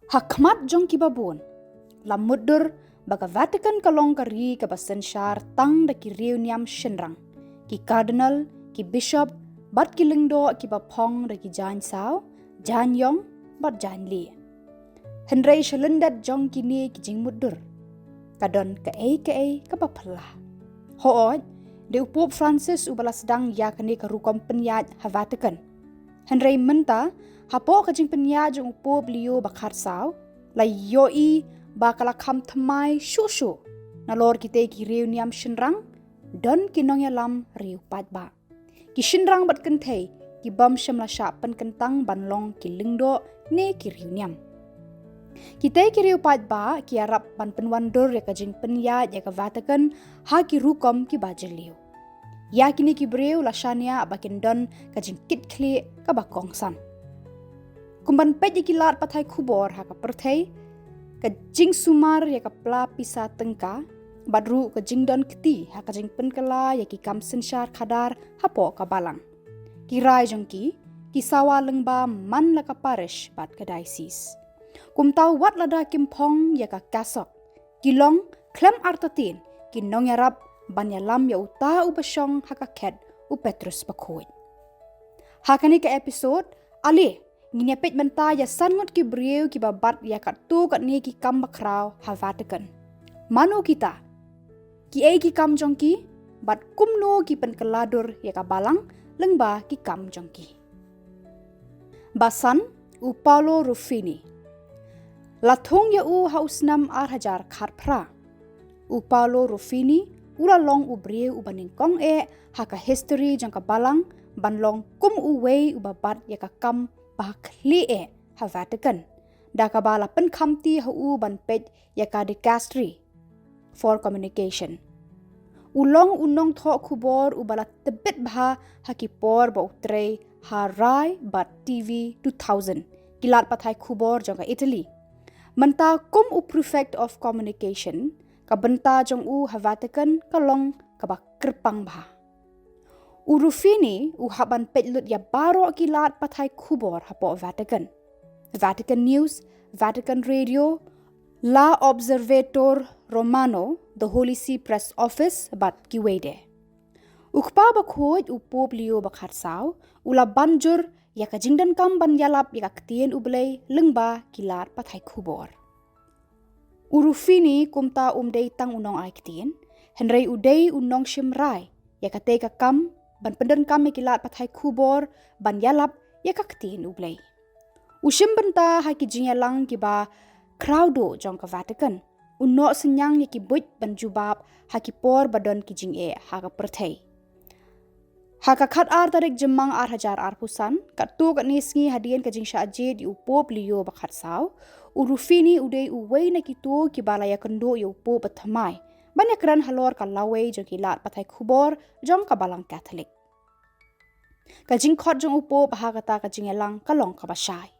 Hakmat jong kibabon. Lamudur baga Vatican kalong kari kabasen syar tang da ki NIAM shenrang. Ki Kardinal, ki Bishop, bat ki lingdo ki bapong da ki jan sao, jan yong, bat jan li. Henry shalendat jong kini ki jing mudur. Kadon ka ei kapapalah. Hoot, de Pope Francis ubala sedang yakani karukom penyat ha Vatican. Henry menta hapo kajing penyat jong Pope Leo bakar sao, la yoi bakala kam thamai shushu. Nalor kita ki NIAM shenrang, don ki Nongialam Riewpaidbah. Ki shenrang bat kentei, ki bam shamla syapan kentang banlong ki lingdo ne ki NIAM. Kita ki Riewpaidbah ki arab ban penwandur ya kajing penyat ya ka Vatican ha ki rukom ki bajeliu. Ya kini ki breu la shania bakin don kajing kit kli ka bakongsan. Kumban pet ki lat pathai KHUBOR ha ka perthai kajing sumar ya ka pla pisa tengka badru kajing don keti ha kajing penkala ya ki kam sensyar khadar hapo ka balang. Ki rai jongki ki sawa lengba man la ka parish bat ka diocese. Kum tau wat lada kimpong ya ka kasok. Kilong klem artatin ki Nongiarap banyalam ya uta ubasyong hakaket u Petrus bakoy. Hakani ka episode ali nginyapit menta ya sangot ki breu ki babat ya katu kat ni ki kam bakraw ha Vatican. Manu kita ki ei ki kam jongki bat kumno ki penkeladur ya ka balang lengba ki kam jongki. Basan u Paulo Ruffini. La Thung ya u hausnam arhajar kharpra. U Paulo Ruffini ura long u breu u baningkong haka history jang ka balang banlong kum u wei u babat ya ka kam bakli ha Vatican. Da ka bala pen kamti ha u ban pet ya ka dicastery for communication. Ulong unong tho KHUBOR u bala tebet bha ha ki por ba utre ha rai bat TV 2000 kilat pathai KHUBOR jang ka Italy. Menta kum u prefect of communication ka benta jong u ha Vatican kalong ka ba kerpang bha. U Ruffini u haban petlut ya baro kilat pathai KHUBOR hapo Vatican. Vatican News, Vatican Radio, La Observator Romano, the Holy See Press Office bat kiwede. Ukpa bakhoj u Pope Leo bakhar sao, ula banjur ya ka jingdan kam ban yalap ya ka ktien ublay lengba kilat pathai KHUBOR. U Ruffini kumta umday tang unong ay ktien, henry uday unong shimray ya ka te ka kam ban pendan kam kilat pathai KHUBOR ban yalap ya ka ktien ublay. Ushim benta ha ki jingalang ki ba crowdo jong ka Vatican. Uno senyang ya ki buj ban jubab ha ki por badon ki jing ha ka perthai. Haka khat ar tarik jemang ar hajar ar pusan, kat tu kat nisngi hadian ka jing syajid yu Pope Leo bakhat sao, u Ruffini udai uway na kitu ki balaya kendo yu Pope bathamai, banyak ran halor ka laway jong kilat pathai KHUBOR jong ka balang Catholic. Ka jing khot jong u Pope ha kata ka jing elang kalong ka basyay.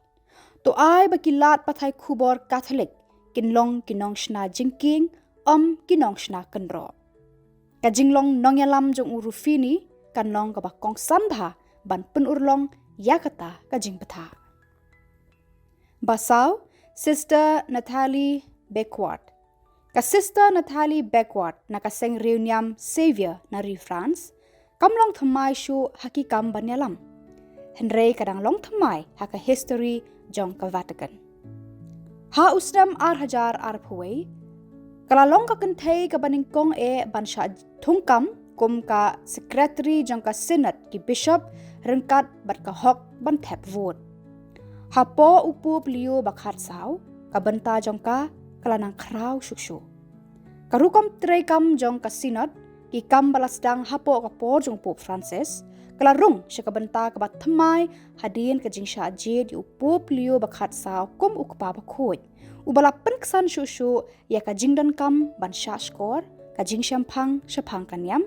To ay bakilat pathai KHUBOR Catholic, kinlong kinong shna jingking, kinong shna kenro. Ka jinglong Nongialam jong u Ruffini, kanlong ka bakong sambha ban penurlong yakata ka jingpatha. Basaw, Sister Natalie Beckward. Ka Sister Natalie Beckward na kaseng NIAM Savior na ri France, kamlong thamay syu hakikam banyalam. Henry kadang long thamay haka history jong ka Vatican. Ha usdam ar hajar ar phuway, kalalong ka kentay ka baningkong ban sya thungkam kum ka secretary jong ka senate ki bishop rengkat bat ka hok ban thep vote. Hapo u Pope Leo bakhat sao ka benta jong ka kalanang kraw syuksyu. Karukom trekam jong ka synod ki kam balasdang hapo ka por jong Pope Francis kalarung siya ka benta ka bat thamai hadin ka jing sya jid yu Pope Leo bakhat sao kum ukpa bakhoj. Ubala penksan syuksyu ya ka jingdan kam ban sya skor ka jing syampang syapang kanyam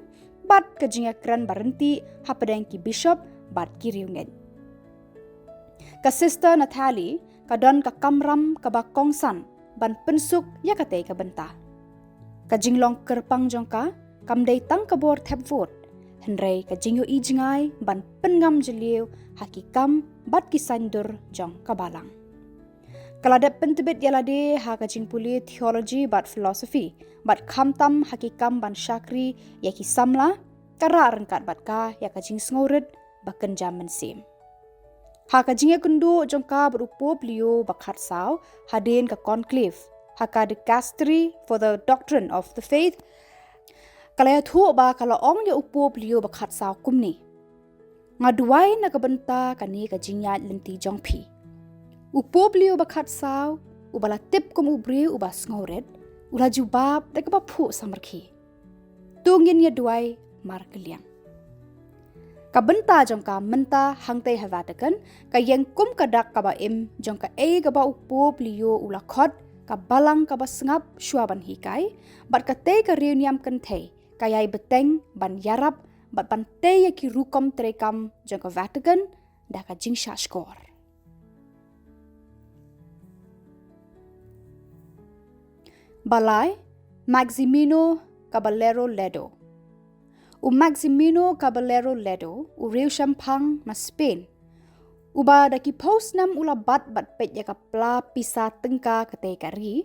bat ka jing akran barenti hapadang ki bishop bat ki riunget. Ka Sister Natalie kadon ka kamram ka bakongsan ban pensuk ya kate ka benta. Ka jinglong kerpang jongka kamday tang kabor thep vote. Henry ka jingyo ijingay ban pengam jeliu hakikam bat kisandur jong kabalang. Kaladat pentebet yalade ha kajing puli theology bat philosophy bat khamtam hakikam ban syakri yaki samla kara rengkat bat ka ya kajing sngoret baken jaman sim. Ha kajing kundu jongka berupo beliau bakhat saw haden ke conclave haka dicastery for the doctrine of the faith. Kalaya thu ba kala ong ya upo beliau bakhat saw kumni. Ngaduai na kabenta kani kajing ya lenti jongpi. Upo beliau bakhat saw ubala tip kum ubri ubas ngoret ula jubab da ka pu samarki. Tungin ya duai mar keliang. Kabenta jongka menta hangtai ha Vatican ka yang kum kadak ka ba im jongka ka ba upo beliau ula khot ka balang ka ba sengap shuaban hikai bat ka te ka reuniam kentei kayai beteng ban yarap bat ban te ya ki rukom trekam jongka Vatican da ka jingsha skor. Balai Maximino Caballero Ledo. Maximino Caballero Ledo Riu Champang na Spain. Uba daki post nam ula bat pet ya kapla pisa tengka kate kari.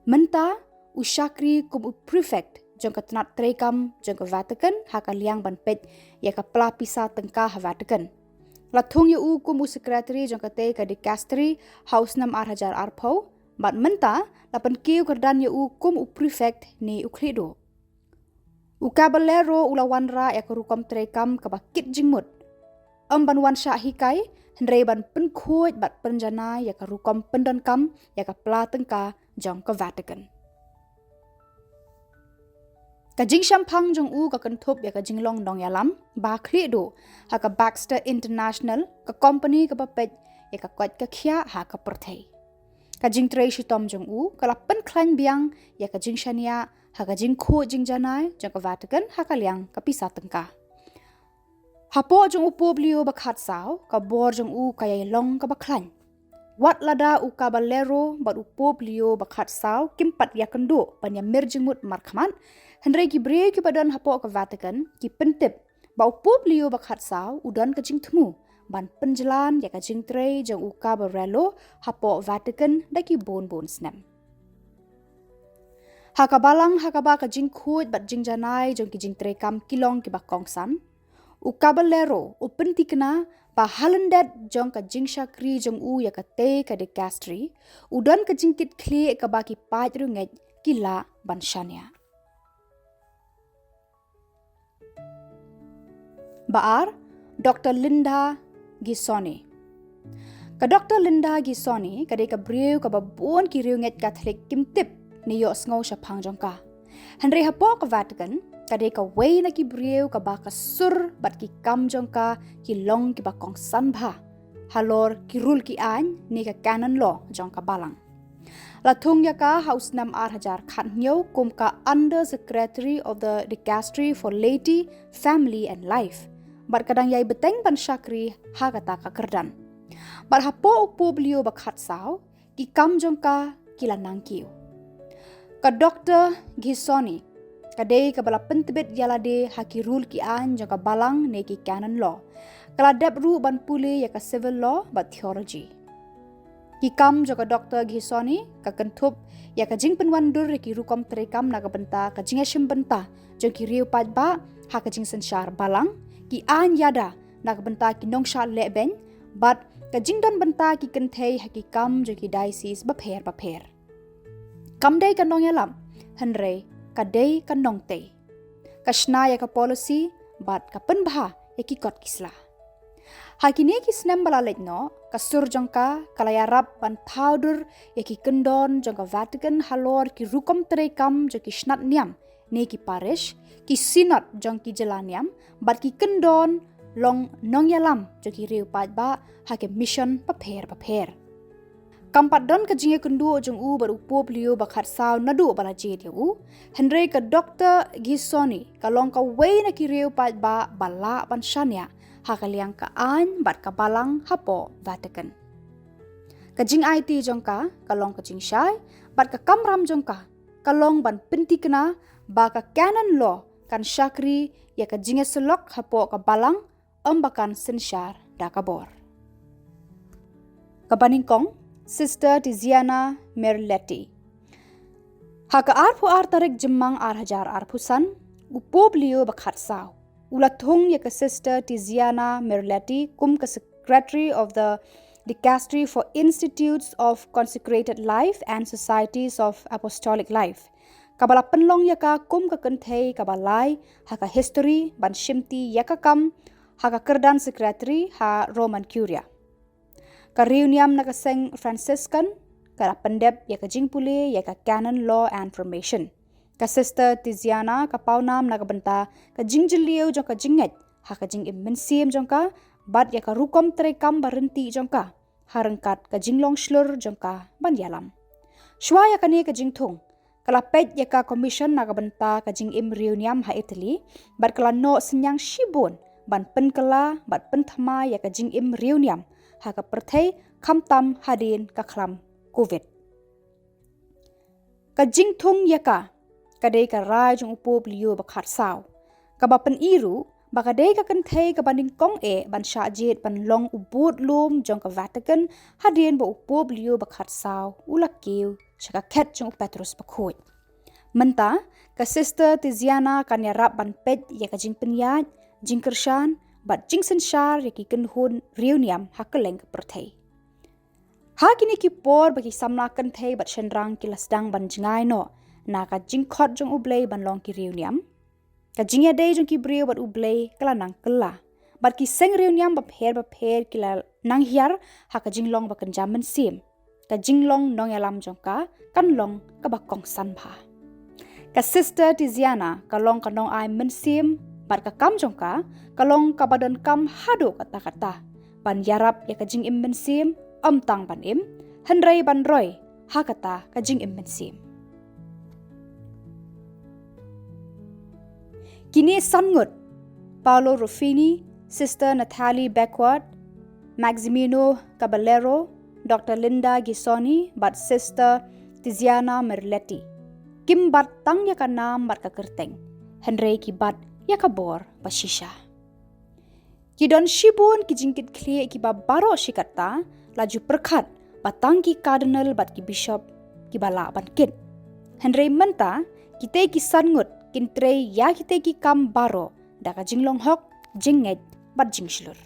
Menta syakri kum prefect jongka tenat trekam jongka Vatican haka liang ban pet ya kapla pisa tengka ha Vatican. La Thung kum secretary jongka te ka dicastery house nam arhajar arpo. Bat menta lapan kiu kerdan kum prefect ni ukrido. Caballero ulawanra ya kerukom trekam kabakit jingmut. Ban wan syak hikai hendrei ban penkuit bat penjana ya kerukom pendonkam ya kapla tengka jong ke Vatican. Kajing Champang jong ka kentup ya kajing long Nongialam ba krido ha ka Baxter International ka company ka papet ya ka kwat ka khia ha ka perthei. Kajing Tracy Tom jong kala pen klan biang ya kajing Shania ha kajing ko jing janai jong ka Vatican ha kaliang ka pisa tengka. Hapo jong upo beliau bakhat saw ka bor jong kaya long ka baklan. Wat lada Caballero bat upo beliau bakhat saw kimpat ya kendo pan ya merjengmut markhamat hendrei ki bre ki padan hapo ka Vatican ki pentip ba upo beliau bakhat saw udan kajing temu ban penjelan ya kajing tre jong Caballero hapo Vatican daki bon snam. Hakabalang hakaba kajing khut bat jing janai jong ki jing tre kam kilong ki bakong san. Caballero penti kena pa halendat jong ka jing syakri jong ya ka te ka dicastery udan ka jing kit kli ka baki pat runget kila ban shania. Baar Dr. Linda Gisoni. Ka Dr. Linda Gisoni ka ka brieu ka babon ki riunget Catholic kimtip ni yo sngo sya phang jongka. Henry hapo ka Vatican ka ka way na ki brieu ka ba ka sur bat ki kam jongka ki long ki bakong sanbha. Halor ki rule ki an ni ka canon law jongka balang. La Thung ya ka house nam arhajar khat nyo kum ka under secretary of the dicastery for laity, family and life. Bar kadang yai beteng ban syakri ha kata ka kerdan. Bar hapo upo beliau bakhat saw ki kam jongka kila nangkiu. Ka Dr. Gisoni kadai ka bala pentebet yalade haki rule ki an jongka balang ne ki canon law. Kala dep ru ban puli ya ka civil law bat theology. Ki kam jongka Dr. Gisoni ka kentup ya ka jing penwandur ki rukom trekam na ka benta ka jing asyem benta jong ki Riewpaidbah ha ka jing sensyar balang ki an yada nak benta ki nongsha leben bat ka jingdon benta ki kentei haki kam jo ki diocese bapher. Kam dei ka Nongialam henrei ka dei ka nongte. Ka shna ya ka policy bat ka penbha ya ki kot kisla. Hakini ki snem balalet no ka sur jongka kalayarap ban thaudur ya ki kendon jongka Vatican halor ki rukom terekam jo ki shnat niam ne ki parish ki sinot jong ki jelaniam bat ki kendon long Nongialam jo ki Riewpaidbah ha ke mission bapher. Kampat don ka jinge kendu jong bar upo beliau bakhat saw nadu bala jed henrei ka Dr. Gisoni ka long ka way na ki Riewpaidbah bala ban shania ha ka liang ka an bat ka balang hapo Vatican. Ka jing IT jongka ka long ka jing syai bat ka kamram jongka ka long ban penti kena ba ka canon law kan syakri ya ka jinge selok hapo ka balang embakan sensyar da kabor. Kabaningkong Sister Tiziana Merletti. Haka arpu tarik jemang hajar arpusan, upo beliau bakhat saw. Ula Thung ya ke Sister Tiziana Merletti kum ke Secretary of the Dicastery for Institutes of Consecrated Life and Societies of Apostolic Life. Kabala penlong ya ka kum ke kenthei kabalai haka history ban shimti ya ka kam haka kerdan secretary ha Roman Curia. Ka reuniam na ka Saint Franciscan ka pendep ya ka jingpule ya ka canon law and formation. Ka Sister Tiziana ka paunam na ka benta ka jingjeliu jong ka jinget haka jing immensium jong ka bad ya ka rukom terekam barenti jong ka harengkat ka jinglong shlur jong ka Nongialam. Shwa ya ka ni ka jingthung kalapet ya ka commission na ka benta ka jing im reuniam ha Italy bad kala no senyang shibun ban penkala bat penthama ya ka jing im reuniam ha ka perthei khamtam hadin ka khlam covid ka jing thung ya ka kadai ka rai jong upo beliau bakhat saw ka ba pen iru ba kadai ka kenthei ka banding kong ban shajet ban long ubut lum jong ka Vatican hadin ba upo beliau bakhat saw ulakiu shaka khet jong Petrus bakhoi menta ka Sister Tiziana kan ya rap ban pet ya ka jing penyat jing kershan bat jing senshar ya ki kenhun reuniam hakeleng perthei ha kini ki por bagi samna kenthei bat shenrang ki lasdang ban jingai no na ka jing khot jong ublei ban long ki reuniam ka jing ya dei jong ki brio bat ublei kala nang kala bat ki seng reuniam ba pher kila nang hiar ha ka jing long ba kan jamen sim ka jing long Nongialam jong ka kan long ka ba kong san pha ka Sister Tiziana ka long ka nong ai men sim bat ka kam jong ka kalong ka badan kam hado kata-kata ban yarap ya ka jing im men sim tang ban im henrei ban roy ha kata ka jing im men sim kini sangut Paolo Ruffini, Sister Natalie Beckwith, Maximino Caballero, Dr. Linda Gisoni, bat Sister Tiziana Merletti. Kim bat tang ya ka nam bat ka kerteng. Henrei ki bat ya ka bor bashisha. Ki don shibun ki jingkit kli ki ba baro shikata laju perkhat batang ki Kardinal bat ki bishop ki bala ban kit. Henrei menta kite ki sangut kintrei ya kite ki kam baro da ka jinglong hok jinget bat jingslur.